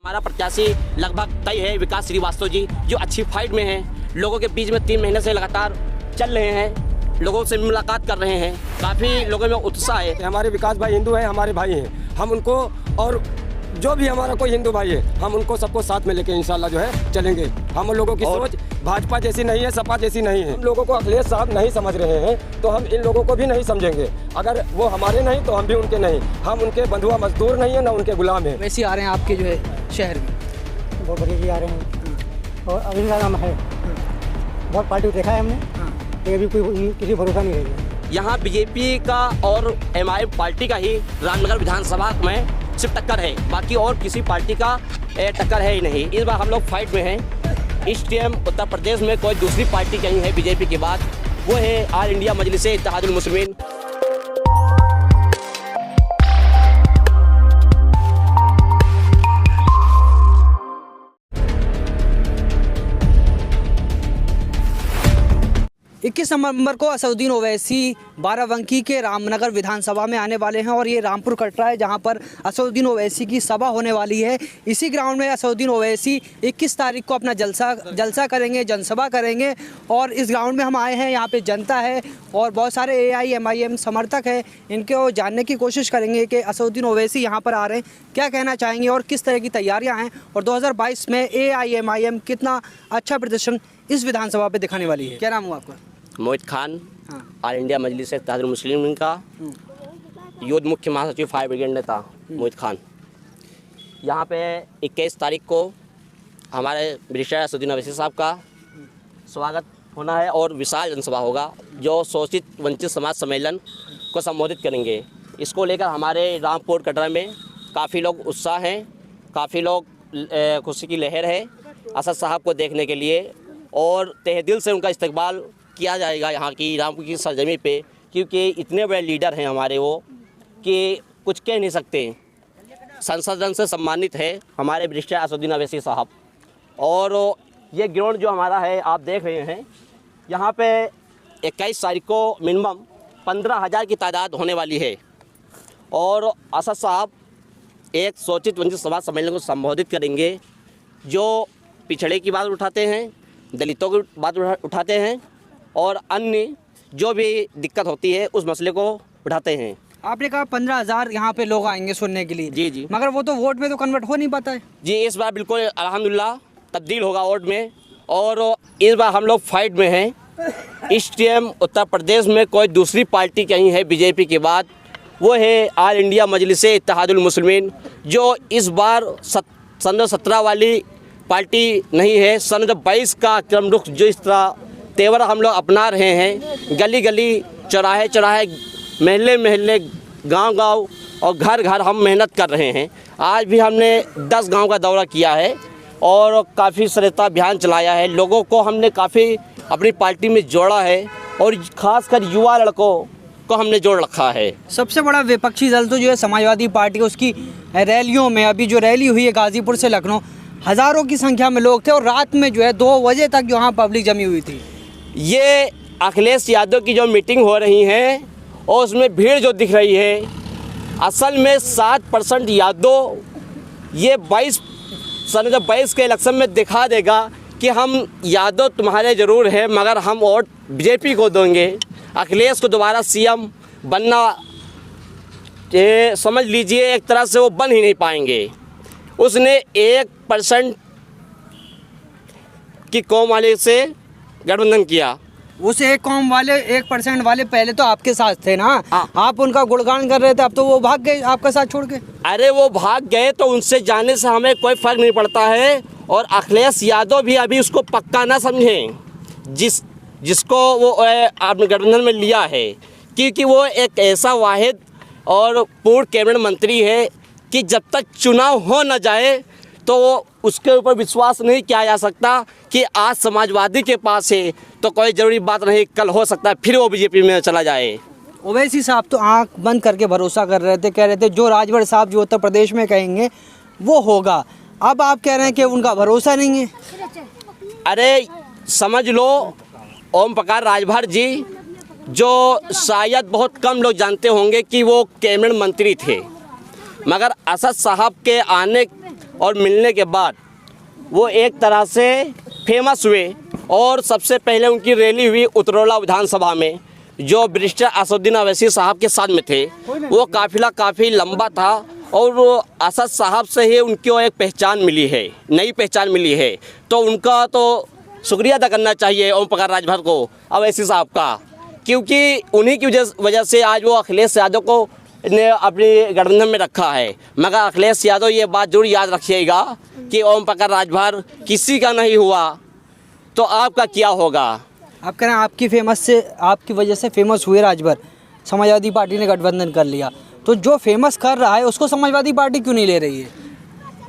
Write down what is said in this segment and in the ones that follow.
हमारा प्रत्याशी लगभग तय है विकास श्रीवास्तव जी, जो अच्छी फाइट में हैं। लोगों के बीच में 3 महीने से लगातार चल रहे हैं, लोगों से मुलाकात कर रहे हैं, काफ़ी लोगों में उत्साह है। हमारे विकास भाई हिंदू हैं, हमारे भाई हैं, हम उनको और जो भी हमारा कोई हिंदू भाई है हम उनको सबको साथ में लेके इंशाल्लाह जो है चलेंगे। हम लोगों की सोच भाजपा जैसी नहीं है, सपा जैसी नहीं है। हम लोगों को अखिलेश साहब नहीं समझ रहे हैं तो हम इन लोगों को भी नहीं समझेंगे। अगर वो हमारे नहीं तो हम भी उनके नहीं। हम उनके बंधुआ मजदूर नहीं है, ना उनके गुलाम है। वैसे आ रहे हैं आपके जो है शहर में बहुत बढ़िया जी आ रहे हैं और अभी का नाम है बहुत पार्टी देखा है हमने, ये अभी कोई किसी भरोसा नहीं है। यहाँ बीजेपी का और MIM पार्टी का ही रामनगर विधानसभा में सिर्फ टक्कर है, बाकी और किसी पार्टी का टक्कर है ही नहीं। इस बार हम लोग फाइट में हैं। इस टाइम उत्तर प्रदेश में कोई दूसरी पार्टी कहीं है बीजेपी के बाद, वो है ऑल इंडिया मजलिस इत्तेहादुल मुस्लिमीन। इक्कीस नवंबर को असदुद्दीन ओवैसी बाराबंकी के रामनगर विधानसभा में आने वाले हैं और ये रामपुर कटरा है जहां पर असदुद्दीन ओवैसी की सभा होने वाली है। इसी ग्राउंड में असदुद्दीन ओवैसी 21 तारीख को अपना जलसा करेंगे, जनसभा करेंगे। और इस ग्राउंड में हम आए हैं, यहाँ पे जनता है और बहुत सारे AIMIM समर्थक हैं। इनको जानने की कोशिश करेंगे कि असदुद्दीन ओवैसी यहाँ पर आ रहे हैं, क्या कहना चाहेंगे और किस तरह की तैयारियाँ हैं और 2022 में AIMIM कितना अच्छा प्रदर्शन इस विधानसभा पे दिखाने वाली है। क्या नाम हुआ आपका? मोहित खान, हाँ। ऑल इंडिया मजलिस इत्तेहादुल मुस्लिमीन का युद्ध मुख्य महासचिव फायर ब्रिगेड नेता मोहित खान। यहाँ पे 21 तारीख को हमारे बैरिस्टर असदुद्दीन ओवैसी साहब का स्वागत होना है और विशाल जनसभा होगा जो शोषित वंचित समाज सम्मेलन को संबोधित करेंगे। इसको लेकर हमारे रामपुर कटरा में काफ़ी लोग उत्साह हैं, काफ़ी लोग खुशी की लहर है असद साहब को देखने के लिए और तहे दिल से उनका इस्तकबाल किया जाएगा यहाँ की रामपुर की सरजमी पे, क्योंकि इतने बड़े लीडर हैं हमारे वो कि कुछ कह नहीं सकते। संसद रत्न से सम्मानित है हमारे बैरिस्टर असदुद्दीन ओवैसी साहब। और ये ग्राउंड जो हमारा है आप देख रहे हैं, यहाँ पे 21 तारीख को मिनिमम 15,000 की तादाद होने वाली है और असद साहब एक शोषित वंचित समाज सम्मेलन को संबोधित करेंगे जो पिछड़े की बात उठाते हैं, दलितों की बात उठाते हैं और अन्य जो भी दिक्कत होती है उस मसले को उठाते हैं। आपने कहा 15,000 यहाँ पे लोग आएंगे सुनने के लिए। जी जी, मगर वो तो वोट में तो कन्वर्ट हो नहीं पाता है। जी इस बार बिल्कुल अल्हम्दुलिल्लाह तब्दील होगा वोट में और इस बार हम लोग फाइट में हैं। इस टाइम उत्तर प्रदेश में कोई दूसरी पार्टी कहीं है बीजेपी के बाद, वो है ऑल इंडिया मजलिस इत्तेहादुल मुस्लिमीन, जो इस बार सन 17 वाली पार्टी नहीं है। सन 22 का क्रम रुख जो इस तरह तेवर हम लोग अपना रहे हैं, गली गली चौराहे चौराहे महल्ले महल्ले गांव गांव और घर घर हम मेहनत कर रहे हैं। आज भी हमने 10 गांव का दौरा किया है और काफ़ी सरिता अभियान चलाया है। लोगों को हमने काफ़ी अपनी पार्टी में जोड़ा है और ख़ासकर युवा लड़कों को हमने जोड़ रखा है। सबसे बड़ा विपक्षी दल तो जो है समाजवादी पार्टी, उसकी रैलियों में अभी जो रैली हुई है गाज़ीपुर से लखनऊ, हज़ारों की संख्या में लोग थे और रात में जो है 2 बजे तक जो वहाँ पब्लिक जमी हुई थी। ये अखिलेश यादव की जो मीटिंग हो रही है और उसमें भीड़ जो दिख रही है, असल में 7% यादव ये 22 के इलेक्शन में दिखा देगा कि हम यादव तुम्हारे ज़रूर हैं मगर हम वोट बीजेपी को देंगे। अखिलेश को दोबारा CM बनना समझ लीजिए एक तरह से वो बन ही नहीं पाएंगे। उसने 1% की कौम वाले से गठबंधन किया। उस एक कौम वाले 1% वाले पहले तो आपके साथ थे ना, आप उनका गुणगान कर रहे थे, अब तो वो भाग गए आपका साथ छोड़ के। अरे वो भाग गए तो उनसे जाने से हमें कोई फ़र्क नहीं पड़ता है और अखिलेश यादव भी अभी उसको पक्का ना समझें जिसको वो आपने गठबंधन में लिया है, क्योंकि वो एक ऐसा वाहिद और पूर्व कैबिनेट मंत्री है कि जब तक चुनाव हो न जाए तो उसके ऊपर विश्वास नहीं किया जा सकता कि आज समाजवादी के पास है तो कोई ज़रूरी बात नहीं, कल हो सकता है फिर वो बीजेपी में चला जाए। ओवैसी साहब तो आंख बंद करके भरोसा कर रहे थे, कह रहे थे जो राजभर साहब जो उत्तर प्रदेश में कहेंगे वो होगा। अब आप कह रहे हैं कि उनका भरोसा नहीं है। अरे समझ लो ओम प्रकाश राजभर जी, जो शायद बहुत कम लोग जानते होंगे कि वो कैबिनेट मंत्री थे, मगर असद साहब के आने और मिलने के बाद वो एक तरह से फेमस हुए। और सबसे पहले उनकी रैली हुई उतरौला विधानसभा में, जो बैरिस्टर असदुद्दीन अवैसी साहब के साथ में थे। वो काफ़िला काफ़ी लंबा था और वो असद साहब से ही उनको एक पहचान मिली है, नई पहचान मिली है। तो उनका तो शुक्रिया अदा करना चाहिए ओम प्रकाश राजभर को, अवैसी साहब का, क्योंकि उन्हीं की वजह से आज वो अखिलेश यादव को ने अपनी गठबंधन में रखा है। मगर अखिलेश यादव ये बात जरूर याद रखिएगा कि ओम प्रकाश राजभर किसी का नहीं हुआ तो आपका क्या होगा। आप कह रहे हैं आपकी वजह से फेमस हुए राजभर, समाजवादी पार्टी ने गठबंधन कर लिया, तो जो फेमस कर रहा है उसको समाजवादी पार्टी क्यों नहीं ले रही है?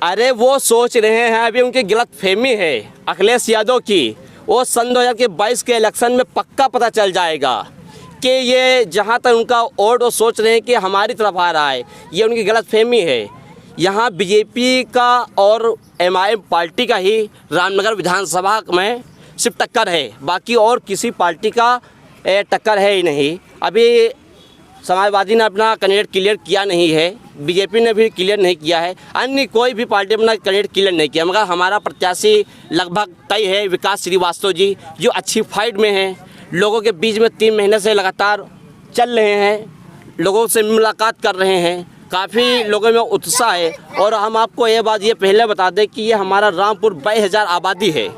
अरे वो सोच रहे हैं, अभी उनकी गलत फहमी है अखिलेश यादव की। वो सन 2022 के इलेक्शन में पक्का पता चल जाएगा कि ये जहाँ तक उनका वोट वो सोच रहे हैं कि हमारी तरफ आ रहा है, ये उनकी गलत फहमी है। यहाँ बीजेपी का और एमआईएम पार्टी का ही रामनगर विधानसभा में सिर्फ टक्कर है, बाकी और किसी पार्टी का टक्कर है ही नहीं। अभी समाजवादी ने अपना कैंडिडेट क्लियर किया नहीं है, बीजेपी ने भी क्लियर नहीं किया है, अन्य कोई भी पार्टी अपना कैंडिडेट क्लियर नहीं किया। मगर हमारा प्रत्याशी लगभग तय है, विकास श्रीवास्तव जी, जो अच्छी फाइट में हैं, लोगों के बीच में 3 महीने से लगातार चल रहे हैं, लोगों से मुलाकात कर रहे हैं, काफ़ी लोगों में उत्साह है। और हम आपको ये बात पहले बता दें कि ये हमारा रामपुर 22,000 आबादी है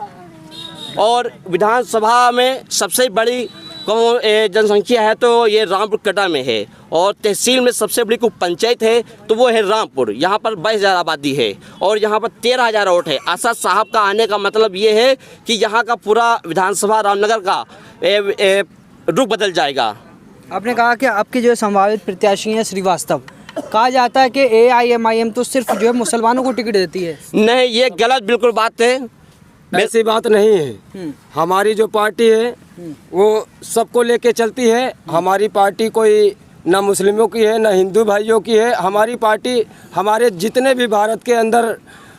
और विधानसभा में सबसे बड़ी जनसंख्या है तो ये रामपुर कटा में है, और तहसील में सबसे बड़ी कुछ पंचायत है तो वो है रामपुर। यहाँ पर 22,000 आबादी है और यहाँ पर 13,000 वोट है। असद साहब का आने का मतलब ये है कि यहाँ का पूरा विधानसभा रामनगर का रुख बदल जाएगा। आपने कहा कि आपके जो संभावित प्रत्याशी हैं श्रीवास्तव, कहा जाता है कि AIMIM तो सिर्फ जो है मुसलमानों को टिकट देती है। नहीं, ये गलत बिल्कुल बात है, ऐसी बात नहीं है। हमारी जो पार्टी है वो सबको लेके चलती है। हमारी पार्टी कोई ना मुस्लिमों की है ना हिंदू भाइयों की है। हमारी पार्टी हमारे जितने भी भारत के अंदर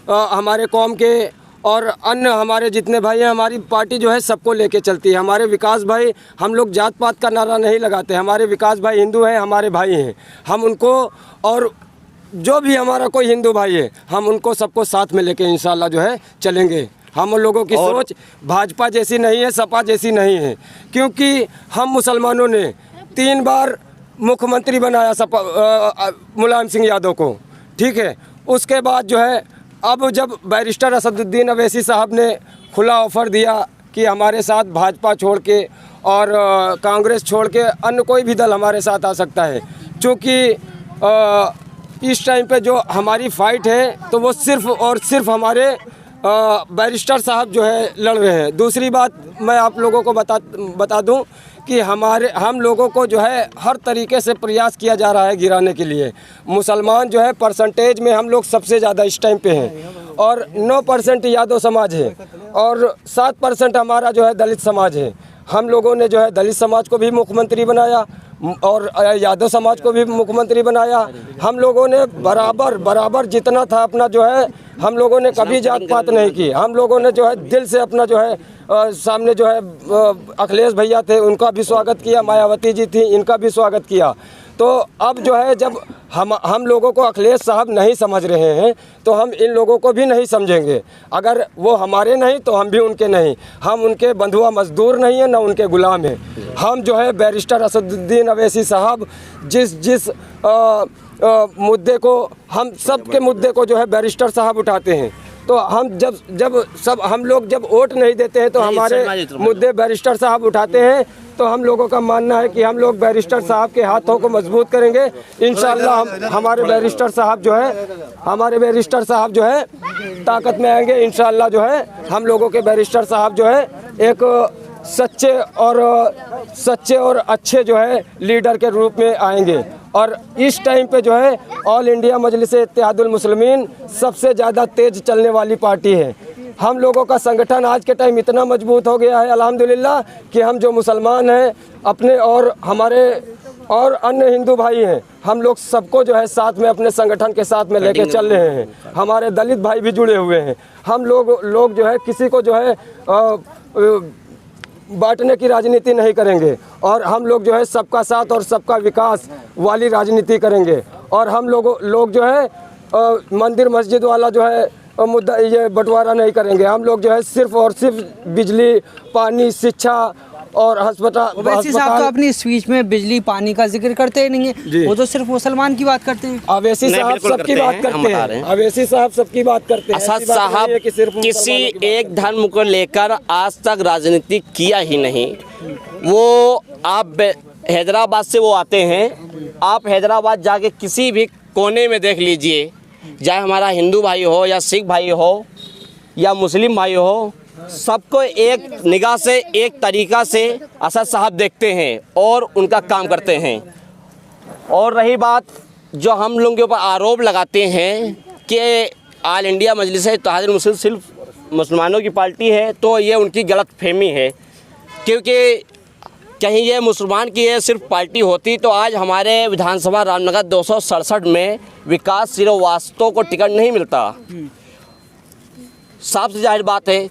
हमारे कौम के और अन्य हमारे जितने भाई हैं, हमारी पार्टी जो है सबको लेके चलती है। हमारे विकास भाई, हम लोग जात पात का नारा नहीं लगाते। हमारे विकास भाई हिंदू हैं, हमारे भाई हैं, हम उनको, और जो भी हमारा कोई हिंदू भाई है हम उनको सबको साथ में लेके इंशाल्लाह जो है चलेंगे। हम लोगों की सोच भाजपा जैसी नहीं है, सपा जैसी नहीं है, क्योंकि हम मुसलमानों ने 3 बार मुख्यमंत्री बनाया मुलायम सिंह यादव को, ठीक है। उसके बाद जो है अब जब बैरिस्टर असदुद्दीन अवैसी साहब ने खुला ऑफ़र दिया कि हमारे साथ भाजपा छोड़ के और कांग्रेस छोड़ के अन्य कोई भी दल हमारे साथ आ सकता है, चूँकि इस टाइम पे जो हमारी फ़ाइट है तो वो सिर्फ़ और सिर्फ हमारे बैरिस्टर साहब जो है लड़ रहे हैं। दूसरी बात मैं आप लोगों को बता दूं कि हम लोगों को जो है हर तरीके से प्रयास किया जा रहा है गिराने के लिए। मुसलमान जो है परसेंटेज में हम लोग सबसे ज़्यादा इस टाइम पे हैं और 9% यादव समाज है और 7% हमारा जो है दलित समाज है। हम लोगों ने जो है दलित समाज को भी मुख्यमंत्री बनाया और यादव समाज को भी मुख्यमंत्री बनाया। हम लोगों ने बराबर जितना था अपना जो है, हम लोगों ने कभी जात पात नहीं की। हम लोगों ने जो है दिल से अपना जो है सामने जो है अखिलेश भैया थे उनका भी स्वागत किया, मायावती जी थी इनका भी स्वागत किया। तो अब जो है जब हम लोगों को अखिलेश साहब नहीं समझ रहे हैं तो हम इन लोगों को भी नहीं समझेंगे। अगर वो हमारे नहीं तो हम भी उनके नहीं। हम उनके बंधुआ मजदूर नहीं हैं, ना उनके गुलाम हैं। हम जो है बैरिस्टर असदुद्दीन अवैसी साहब जिस मुद्दे को, हम सब के मुद्दे को जो है बैरिस्टर साहब उठाते हैं, तो हम जब हम लोग जब वोट नहीं देते हैं तो हमारे मुद्दे बैरिस्टर साहब उठाते हैं। तो हम लोगों का मानना है कि हम लोग बैरिस्टर साहब के हाथों को मजबूत करेंगे इंशाअल्लाह। हमारे बैरिस्टर साहब जो है ताकत में आएंगे इंशाअल्लाह। जो है हम लोगों के बैरिस्टर साहब जो है एक सच्चे और अच्छे जो है लीडर के रूप में आएंगे। और इस टाइम पे जो है ऑल इंडिया मजलिस-ए-इत्तेहादुल मुस्लिमीन सबसे ज़्यादा तेज़ चलने वाली पार्टी है। हम लोगों का संगठन आज के टाइम इतना मजबूत हो गया है अल्हम्दुलिल्लाह कि हम जो मुसलमान हैं अपने और हमारे और अन्य हिंदू भाई हैं, हम लोग सबको जो है साथ में अपने संगठन के साथ में लेके चल रहे हैं। हमारे दलित भाई भी जुड़े हुए हैं। हम लोग जो है किसी को जो है बांटने की राजनीति नहीं करेंगे और हम लोग जो है सबका साथ और सबका विकास वाली राजनीति करेंगे। और हम लोग जो है मंदिर मस्जिद वाला जो है मुद्दा ये बंटवारा नहीं करेंगे। हम लोग जो है सिर्फ और सिर्फ बिजली, पानी, शिक्षा और अस्पताल। ओवैसी साहब तो अपनी स्पीच में बिजली पानी का जिक्र करते ही नहीं है, वो तो सिर्फ मुसलमान की बात करते हैं। अवैसी साहब सबकी बात करते हैं, अवैसी साहब सबकी बात करते हैं। असद साहब किसी एक धर्म को लेकर आज तक राजनीति किया ही नहीं। वो आप हैदराबाद से वो आते हैं, आप हैदराबाद जाके किसी भी कोने में देख लीजिए, चाहे हमारा हिंदू भाई हो या सिख भाई हो या मुस्लिम भाई हो, सबको एक निगाह से, एक तरीक़ा से असद साहब देखते हैं और उनका काम करते हैं। और रही बात जो हम लोगों के ऊपर आरोप लगाते हैं कि ऑल इंडिया मजलिस इत्तेहादुल मुस्लिमीन सिर्फ मुसलमानों की पार्टी है, तो ये उनकी गलत फहमी है। क्योंकि कहीं ये मुसलमान की ये सिर्फ पार्टी होती तो आज हमारे विधानसभा रामनगर 267 में विकास श्रीवास्तव को टिकट नहीं मिलता। साफ से जाहिर बात है।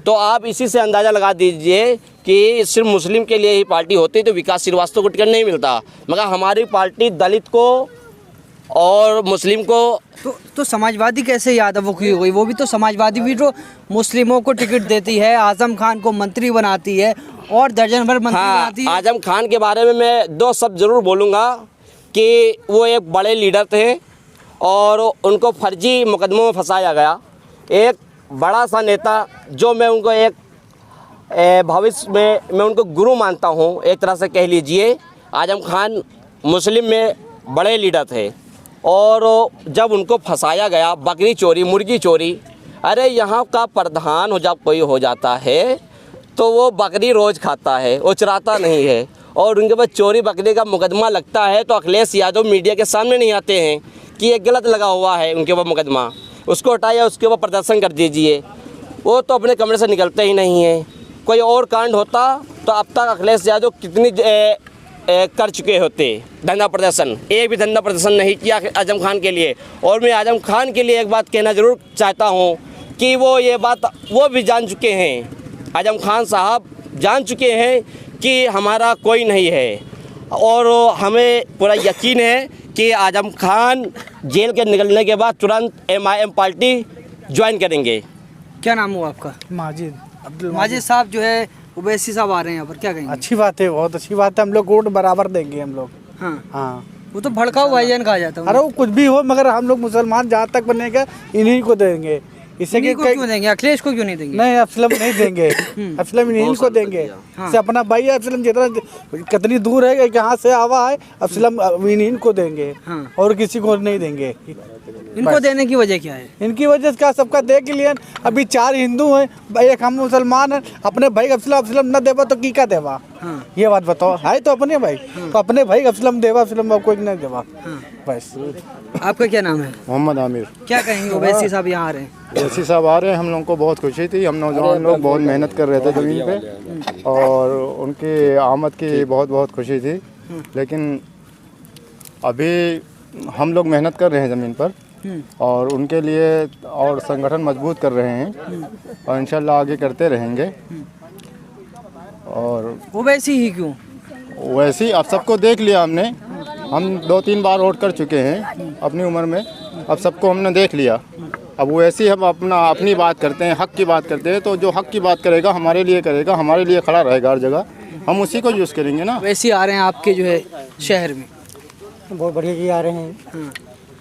तो आप इसी से अंदाज़ा लगा दीजिए कि सिर्फ मुस्लिम के लिए ही पार्टी होती तो विकास श्रीवास्तव को टिकट नहीं मिलता, मगर हमारी पार्टी दलित को और मुस्लिम को तो समाजवादी कैसे यादवों की हो गई? वो भी तो समाजवादी भी तो मुस्लिमों को टिकट देती है, आजम खान को मंत्री बनाती है और दर्जन भर मंत्री बनाती है। आजम खान के बारे में मैं दो शब्द ज़रूर बोलूँगा कि वो एक बड़े लीडर थे और उनको फर्जी मुकदमों में फंसाया गया। एक बड़ा सा नेता जो मैं उनको एक भविष्य में मैं उनको गुरु मानता हूँ, एक तरह से कह लीजिए। आजम खान मुस्लिम में बड़े लीडर थे और जब उनको फंसाया गया, बकरी चोरी, मुर्गी चोरी, अरे यहाँ का प्रधान हो जब कोई हो जाता है तो वो बकरी रोज़ खाता है, वो चराता नहीं है, और उनके पास चोरी बकरी का मुकदमा लगता है तो अखिलेश यादव मीडिया के सामने नहीं आते हैं कि ये गलत लगा हुआ है उनके ऊपर मुकदमा, उसको हटाइए, उसके ऊपर प्रदर्शन कर दीजिए। वो तो अपने कमरे से निकलते ही नहीं हैं। कोई और कांड होता तो अब तक अखिलेश यादव कितनी कर चुके होते धंधा प्रदर्शन। एक भी धंधा प्रदर्शन नहीं किया आजम खान के लिए। और मैं आजम खान के लिए एक बात कहना ज़रूर चाहता हूँ कि वो ये बात वो भी जान चुके हैं, आजम खान साहब जान चुके हैं कि हमारा कोई नहीं है, और हमें पूरा यकीन है कि आजम खान जेल के निकलने के बाद तुरंत MIM पार्टी ज्वाइन करेंगे। क्या नाम हुआ आपका? माजिद, अब्दुल माजिद साहब जो है ओवैसी साहब आ रहे हैं यहाँ पर, क्या कहेंगे? अच्छी बात है, बहुत अच्छी बात है। हम लोग वोट बराबर देंगे हम लोग। हाँ वो तो भड़काऊ भाईजान कहा जाता है। अरे वो कुछ भी हो, मगर हम लोग मुसलमान जहाँ तक बनेगा इन्हीं को देंगे। इससे इन्हीं को क्यों देंगे? अखिलेश को क्यों नहीं देंगे? नहीं, अफसलम नहीं देंगे। अफसलम इन्हीं को देंगे। से अपना भाई अफसलम जितना कितनी दूर है कहाँ से आवा है, अफसलम इन्हीं को देंगे और किसी को नहीं देंगे। इनको देने की वजह क्या है? इनकी वजह से क्या, सबका देख लिए। अभी 4 हिंदू हैं, एक हम मुसलमान हैं। अपने भाई अफसलम न देवा तो की का देवा? ये बात बताओ। है तो अपने भाई, तो अपने भाई अफसलम देवा, अफसलम कोई नहीं देवा। बस। आपका क्या नाम है? मोहम्मद आमिर। क्या कहेंगे ओवैसी साहब यहाँ आ रहे हैं? ओवैसी साहब आ रहे हैं, हम लोगों को बहुत खुशी थी। हम नौजवान लोग बहुत मेहनत कर रहे थे ज़मीन पे और उनकी आमद की बहुत बहुत खुशी थी। लेकिन अभी हम लोग मेहनत कर रहे हैं ज़मीन पर और उनके लिए और संगठन मजबूत कर रहे हैं और इंशाल्लाह आगे करते रहेंगे। और ओवैसी ही क्यों? वैसे ही अब सबको देख लिया हमने, हम 2-3 बार वोट कर चुके हैं अपनी उम्र में, अब सबको हमने देख लिया। अब वैसे ही हम अपनी बात करते हैं, हक की बात करते हैं, तो जो हक की बात करेगा हमारे लिए करेगा, हमारे लिए खड़ा रहेगा हर जगह, हम उसी को यूज़ करेंगे ना। वैसे आ रहे हैं आपके जो है शहर में? बहुत बढ़िया जी आ रहे हैं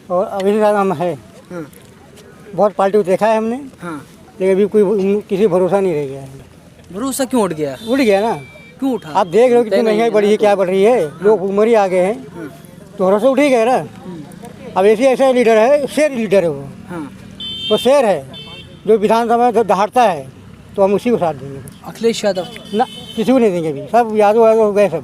और अभी नाम है। बहुत पार्टी को देखा है हमने, लेकिन अभी कोई किसी भरोसा नहीं रह गया है। भरोसा क्यों उठ गया? उठ गया ना, क्यों उठा? आप देख रहे हो कितनी महंगाई बढ़ी है, क्या बढ़ रही है, लोग उम्र ही आ गए हैं, तो भरोसा उठ ही गया ना। अब ऐसा लीडर है, शेर लीडर है वो शेर है जो विधानसभा में दहाड़ता है, तो हम उसी को साथ देंगे। अखिलेश यादव ना, किसी को नहीं देंगे। अभी सब यादव हो गए सब।